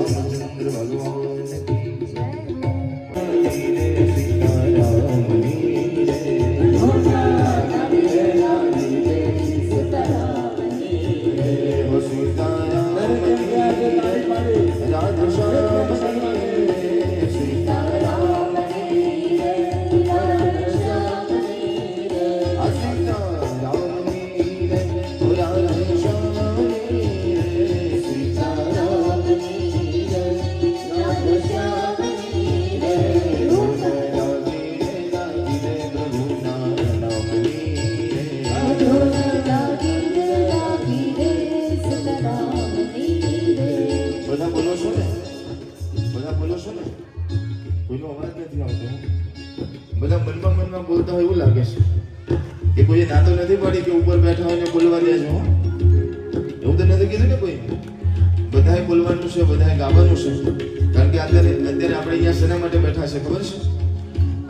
रामचंद्र भगवान की બધા મનમાં બોલતા હોય એવું લાગે છે કે કોઈ ના તો નથી પાડી કે ઉપર બેઠા હોય ને બોલવા દેજો. એવું તો નથી કીધું ને કોઈ. બધાએ બોલવાનું છે, બધાએ ગાવાનું છે. કારણ કે અત્યારે આપણે અહીંયા શેના માટે બેઠા છે ખબર છે?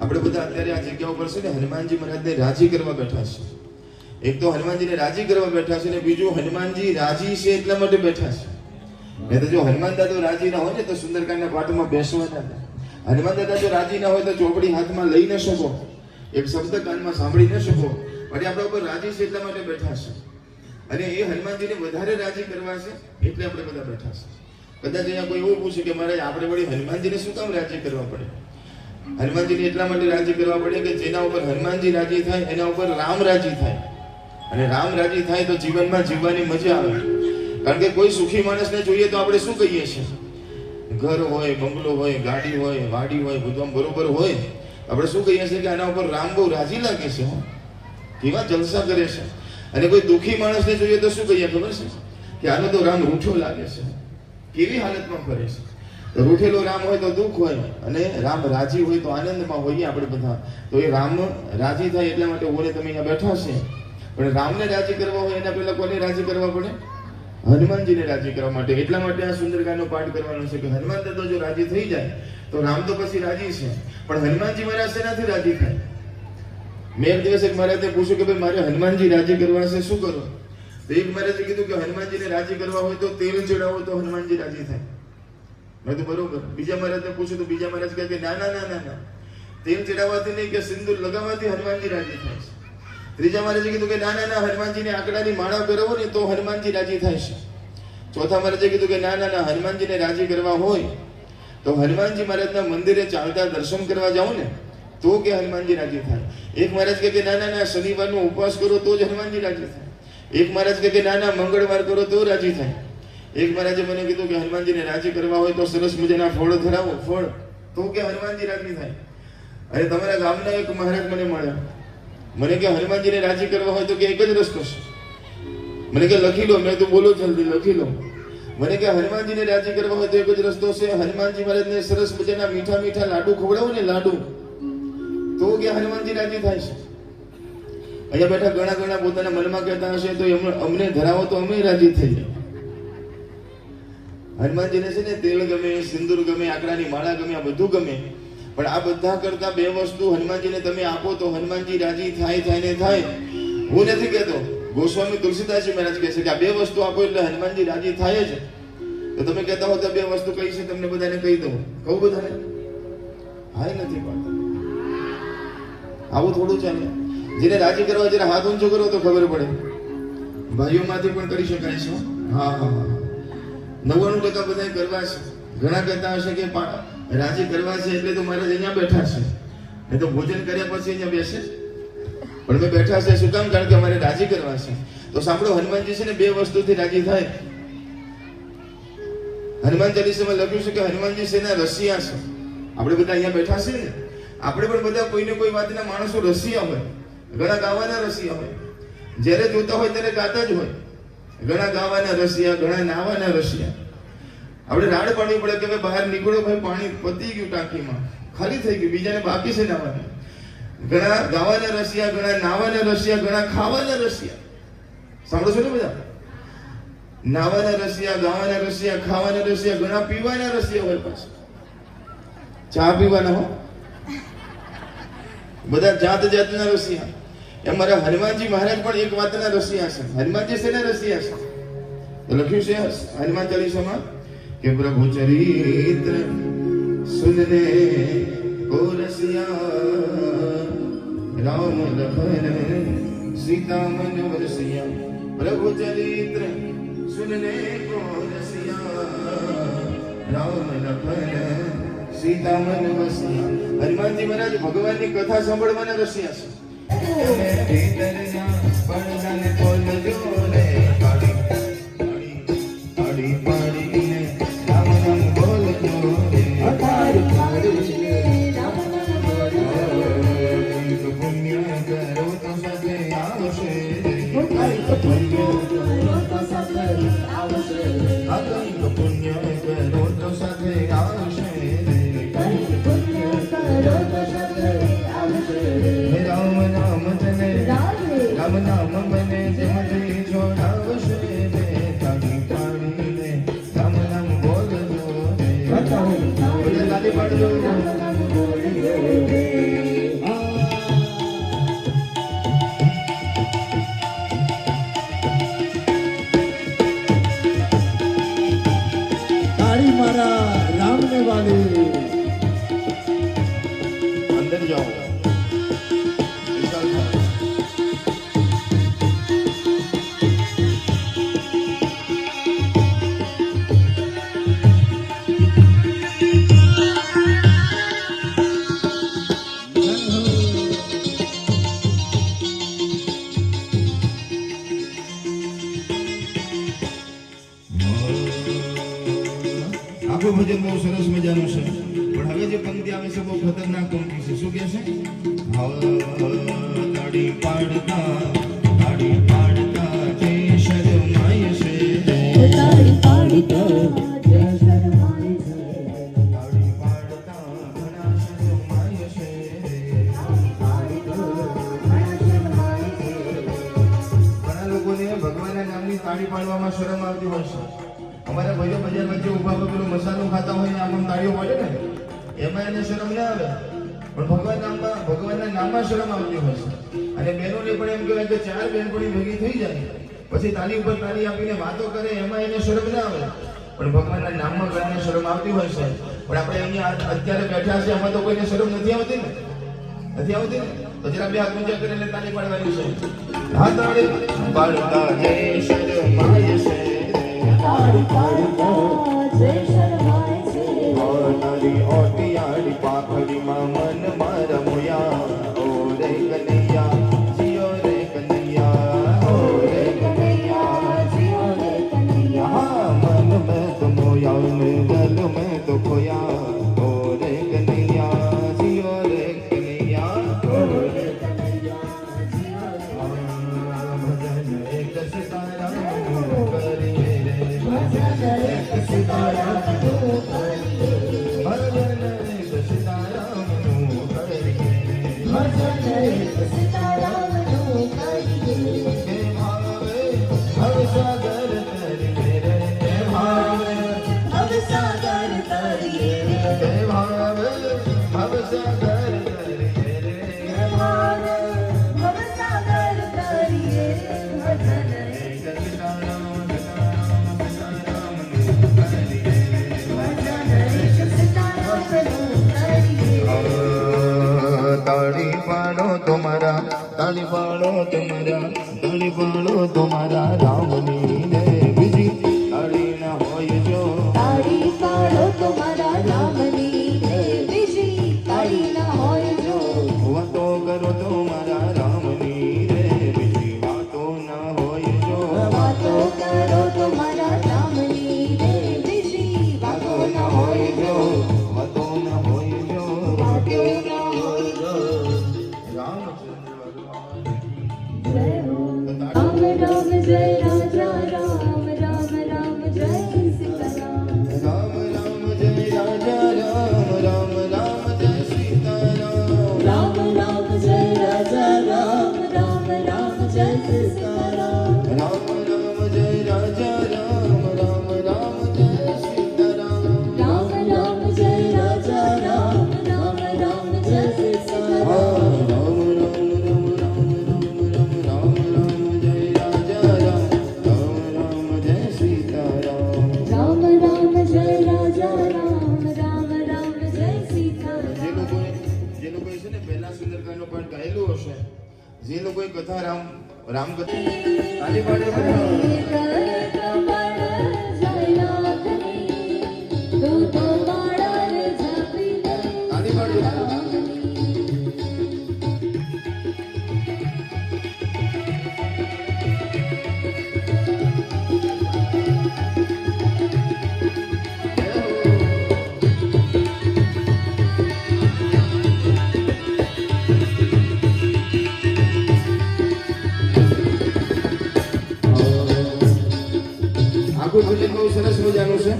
આપણે બધા અત્યારે આ જગ્યા ઉપર છે ને હનુમાનજી મહારાજને રાજી કરવા બેઠા છે. એક તો હનુમાનજીને રાજી કરવા બેઠા છે ને બીજું હનુમાનજી રાજી છે એટલા માટે બેઠા છે. નહીં તો જો હનુમાન દાદા રાજી ના હોય ને તો સુંદરકાંડના પાઠમાં બેસવાના હતા. હનુમાન દાદા જો રાજી ના હોય તો ચોપડી હાથમાં લઈ ન શકો, એક શબ્દ કાનમાં સાંભળી ન શકો. પણ આપણા ઉપર રાજી છે એટલા માટે બેઠા છે. અને એ હનુમાનજીને વધારે રાજી કરવા છે એટલે આપણે બધા બેઠા છે. કદાચ અહીંયા કોઈ એવું પૂછે કે મારે આપણે વળી હનુમાનજીને શું કામ રાજી કરવા પડે? હનુમાનજીને એટલા માટે રાજી કરવા પડે કે જેના ઉપર હનુમાનજી રાજી થાય એના ઉપર રામ રાજી થાય. અને રામ રાજી થાય તો જીવનમાં જીવવાની મજા આવે. કારણ કે કોઈ સુખી માણસને જોઈએ તો આપણે શું કહીએ છીએ? ઘર હોય, બંગલો હોય, ગાડી હોય, વાડી હોય, બધું બરોબર હોય, આપણે શું કહીએ છીએ કે આના ઉપર રામ બહુ રાજી લાગે છે, કેવા જલસા કરે છે. અને કોઈ દુઃખી માણસને જોઈએ તો શું કહીએ ખબર છે? કે આનો તો રામ રૂઠો લાગે છે, કેવી હાલતમાં ફરે છે. રૂઠેલો રામ હોય તો દુઃખ હોય અને રામ રાજી હોય તો આનંદમાં હોઈએ આપણે બધા. તો એ રામ રાજી થાય એટલા માટે ઓરે તમે અહીંયા બેઠા છે. પણ રામને રાજી કરવા હોય એના પહેલા કોને રાજી કરવા પડે? હનુમાનજીને રાજી કરવા માટે. એટલા માટે આ સુંદરકાંડનો પાઠ કરવાનો છે કે હનુમાન દાદા જો રાજી થઈ જાય તો રામ તો પછી રાજી છે. પણ હનુમાનજી મહારાજ શેનાથી રાજી થાય? મેં એક દિવસ એક મહારાજને પૂછ્યું કે ભાઈ મારે હનુમાનજી રાજી કરવા છે, શું કરો? તો એક મહારાજે કીધું કે હનુમાનજીને રાજી કરવા હોય તો તેલ ચડાવો તો હનુમાનજી રાજી થાય. મેં તો બરોબર. બીજા મહારાજને પૂછ્યું તો બીજા મહારાજ કહે કે ના ના ના ના ના, તેલ ચડાવવાથી નહીં કે સિંદૂર લગાવવાથી હનુમાનજી રાજી થાય છે. ત્રીજા મહારાજે કીધું કે ના ના ના, હનુમાનજીને આંકડાની માળા પહેરાવો ને તો હનુમાનજી રાજી થાય છે. ચોથા મહારાજે કીધું કે ના ના ના, હનુમાનજીને રાજી કરવા હોય તો હનુમાનજી મહારાજના મંદિરે ચાલતા દર્શન કરવા જાઓ ને તો કે હનુમાનજી રાજી થાય. એક મહારાજ કહે કે ના ના ના, શનિવારનો ઉપવાસ કરો તો જ હનુમાનજી રાજી થાય. એક મહારાજ કહે કે ના ના, મંગળવાર કરો તો રાજી થાય. એક મહારાજે મને કીધું કે હનુમાનજીને રાજી કરવા હોય તો સરસ મજાના ફળ ધરાવો, ફળ તો કે હનુમાનજી રાજી થાય. અને તમારા ગામના એક મહારાજ મને મળ્યા. મને કે હનુમાનજીને રાજી કરવા હોય તો કે એક જ રસ્તો છે. મને કે લખી લો. મેં તો બોલો જલ્દી લખી લો. મને કે હનુમાનજીને રાજી કરવા હોય તો એક જ રસ્તો છે. હનુમાનજી મહારાજને સરસ મજાના મીઠા મીઠા લાડુ ખવડાવો ને, લાડુ, તો કે હનુમાનજી રાજી થાય છે. અહીંયા બેઠા ઘણા ઘણા પોતાના મનમાં કહેતા હશે તો અમને ધરાવો તો અમે રાજી થઈ જાય. હનુમાનજીને છે ને તેલ ગમે, સિંદૂર ગમે, આંકડાની માળા ગમે, આ બધું ગમે. પણ આ બધા કરતા બે વસ્તુ હનુમાનજીને તમે આપો તો હનુમાનજી રાજી થાય ને થાય. હું નથી કહેતો, ગોસ્વામી તુલસીદાસજી મહારાજ કહે છે કે આ બે વસ્તુ આપો એટલે હનુમાનજી રાજી થાય જ. તો તમે કહેતા હો તો બે વસ્તુ કઈ છે તમને બધાને કહી દઉં. કહું બધાને? હાય નથી પાડતા. આવું થોડું ચાલે. જેને રાજી કરવા જરા હાથ ઊંચો કરો તો ખબર પડે. ભાઈઓમાંથી પણ કરી શકાય છે. હા હા હા, 99% બધા કરવા છે. ઘણા કહેતા હશે કે રાજી કરવા છે એટલે તો મહારાજ અહીંયા બેઠા છે, નહીં તો ભોજન કર્યા પછી અહીંયા બેસે. પણ મેં બેઠા છે શું કામ? કારણ કે અમારે રાજી કરવા છે. તો સાંભળો, હનુમાનજી છે ને બે વસ્તુથી રાજી થાય. હનુમાન ચાલીસામાં લખ્યું છે કે હનુમાનજી શેના રસિયા છે. આપણે બધા અહીંયા બેઠા છે ને, આપણે પણ બધા કોઈને કોઈ વાતના માણસો રસિયા હોય. ઘણા ગાવાના રસિયા હોય. જ્યારે જોતા હોય ત્યારે ગાતા જ હોય. ઘણા ગાવાના રસિયા, ઘણા નાવાના રસિયા. આપણે રાડ પાડવી પડે કે ભાઈ બહાર નીકળો, ભાઈ પાણી પતી ગયું, ટાંકીમાં ખાલી થઈ ગયું, બીજાને બાકી છે નાવાના. ઘણા ગાવાના રસિયા, ઘણા નાવાના રસિયા, ઘણા ખાવાના રસિયા. સાંભળો છો ને બધા? નાવાના રસિયા, ગાવાના રસિયા, ખાવાના રસિયા, ઘણા પીવાના રસિયા હોય. પાછા ચા પીવાના હો, બધા જાત જાતના રસિયા. અમારા હનુમાનજી મહારાજ પણ એક વાતના રસિયા છે. હનુમાનજી શેના રસિયા છે? લખ્યું છે હનુમાન ચાલીસામાં કે પ્રભુ ચરિત્ર સુનને કો રસિયા રામ લખન सीता मन वरसिया प्रभु चरित्र सुनने को रसिया राम लखन सीता मन वसिया। हनुमानजी महाराज भगवानની કથા સાંભળવાના રસિયા છે। ભીતરના પડદાને ખોલજો રે પાડી પાડી પાડીને રામ નામ બોલજો રે પાડી પાડીને રામ નામ બોલજો પુણ્ય કરો તો સાથે આવશે અગંગ પુણ્ય કરો તો સાથે આવશે રામ નામ તને રામ નામ બને જમતી છોડાવશે તાળી પાડીને રામ નામ બોલજો તાળી પાડજો रामने वाले अंदर जाओ આખું ભજન બહુ સરસ મજાનું છે પણ હવે જે પંક્તિ આવે છે બહુ ખતરનાક પંક્તિ છે। શું કહે છે? તાળી પાડતા જે શરમાય છે તાળી પાડતા જે શરમાય છે તાળી પાડતા ઘણા શરમાય છે ઘણા લોકોને ભગવાનના નામની તાળી પાડવામાં શરમ આવતી હોય છે। અમારા ભાઈઓ બજાર વચ્ચે ઉભા પેલું મસાલો ખાતા હોય આમ તાળીઓ પાડે ને એમાં એને શરમ ના આવે પણ ભગવાનના નામમાં શરમ આવતી હોય છે। અને બહેનોને પણ એમ કહેવાય કે ચાર બહેનપણી ભેગી થઈ જાય પછી તાળી ઉપર તાળી આપીને વાતો કરે એમાં એને શરમ ના આવે પણ ભગવાનના નામમાં ઘણાને શરમ આવતી હોય છે। પણ આપણે અહીંયા અત્યારે બેઠા છે એમાં તો કોઈને શરમ નથી આવતી ને તો જરા બે હાથ ઊંચા કરીને તાળી પાડવાની છે। હા તાળી પાડતા જય શરમાય છે તાળી પાડતા જે શરમાય છે તારી ઓટિયાળી પાખડીમાં મન મારા મોયા ઓ રે કનૈયા જીઓ રે કનૈયા ઓ રે કનૈયા જીઓ રે કનૈયા હા મન મેં તો મોયા ને ગલ મેં તો ખોયા ઓ રે કનૈયા જીઓ રે કનૈયા ઓ રે કનૈયા જીઓ રે ભજન એક સીતારામ કરીએ રે ભજન એક સીતારામનું કરીએ ભજન એક સીતારામનું કરીએ ભજન એક સીતારામનું કરીએ કે ભાવે ભવસાગર તરીએ રે કે ભાવે ભવસાગર તરીએ કે ભાવે ભવસાગર તરીએ રે હે ભાવ ભવસાગર તરીએ ભજન એક સીતારામ સીતારામનું કરીએ ભજન એક સીતારામનું કરીએ તાળી પાડો તમારા તાળી પાડો તમારા તાળી પાડો તમારા રામની ને બીજી તાળી ના હોય જો તાળી પાડો તમારા રામની રે બીજી તાળી ના હોય જો વાતો કરો તમારા રામની રે બીજી વાતો ના હોય જો વાતો કરો તમારા રામની રે બીજી વાતો ના હોય જો વાતો ના હોય જો વાતો ના હોય જો રામચંદ્ર ભગવાન જય હો રામ રામ જય રાજા રામ જે લોકોએ કથા રામ કથા તાલી પાડો તાલી પાડો આખું ભજન બહુ સરસ મજાનું છે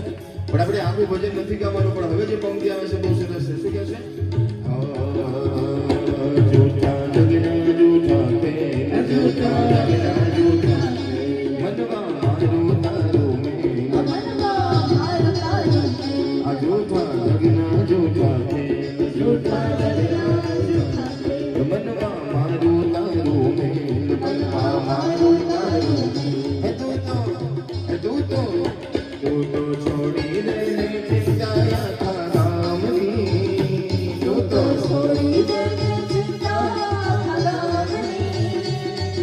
પણ આપણે આખું ભજન નથી ગાવાનું પણ હવે જે પંક્તિ આવે છે બહુ સરસ છે શું કહે છે જૂઠા લગ્ન જૂઠા તે જૂઠા લગ્ન જૂઠા મનમાં મારું તારું મેં આ જૂઠા લગ્ન જૂઠા તે જૂઠા મનમાં મારું તારું મેં મનમાં મારું તારું તું તો છોડી દે ચિંતા થા રામની તું તો છોડી દે ચિંતા રામની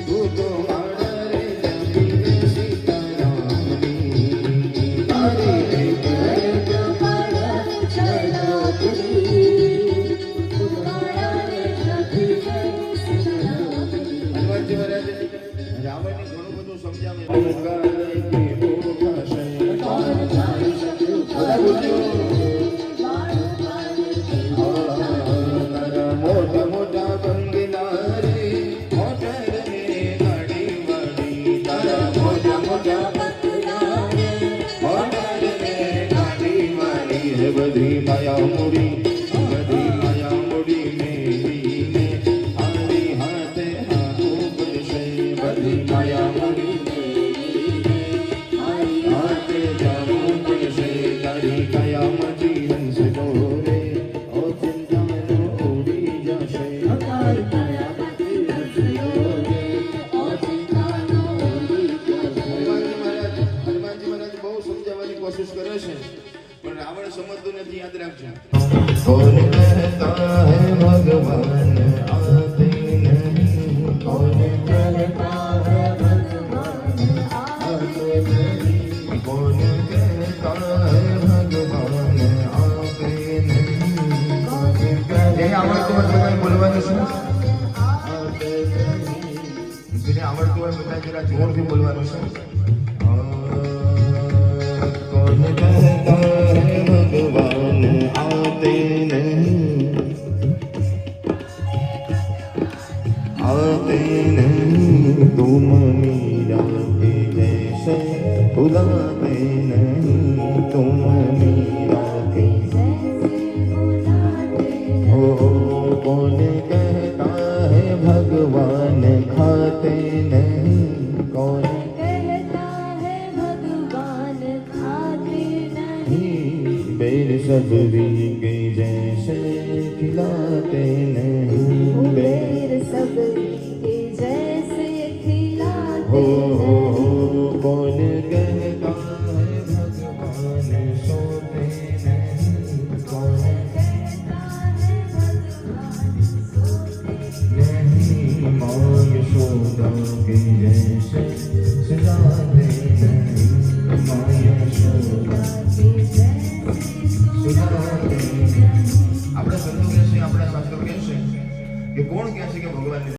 તું તો મારા રે જપી દે સીતારામની તારી રે તો મારા ચલાવતી તું મારા રે જપી દે સીતારામની હનુમાનજી મહારાજ રાવણને ઘણું બધું સમજાવે મોટા મોટા બંગલા રે મોટર રે ગાડી વાળી તારા મોટા મોટા બંગલા રે મોટર રે ગાડી વાળી હે બધી માયા મૂડી મેલીને હારી હાથે હાથું પડશે બધી માયા મૂડી હાથે જાવું પડશે તારી કયામતી હંસ દોરે ઓ ચિંતાનો ઉડી જશે તારી કયામતી હંસ દોરે ઓ ચિંતાનો ઉડી જશે હનુમાનજી મહારાજ બહુ સમજાવવાની કોશિશ કરે છે પણ રાવણ સમજતું નથી યાદ રાખજો કોણ કહેતા હે ભગવાન આતે નહીં કોણ કહેતા હે ભગવાન આતે નહીં કોણ કહેતા હે ભગવાન આતે નહીં કોણ કહેતા હે આવડતું હોય બધા બોલવાનું છે જેને આવડતું હોય બધા જરા જોરથી બોલવાનું છે કોણ કહેતા હે ભગવાન आते नहीं तुम मीरा के जैसे बुलाते नहीं तुम मीरा के हो कौन कहता है भगवान खाते नहीं कौन बेर सबरी के जैसे खिलाते नहीं बेर सबरी के जैसे खिलाते हो कौन कहता है भगवान सोते नहीं कौन कहता है भगवान सोते नहीं माँ यशोदा के जैसे सजाते नहीं माँ यशोदा આપણે સંતો કહે છે આપણા શાસ્ત્રો કહે છે કે કોણ કહે છે કે ભગવાન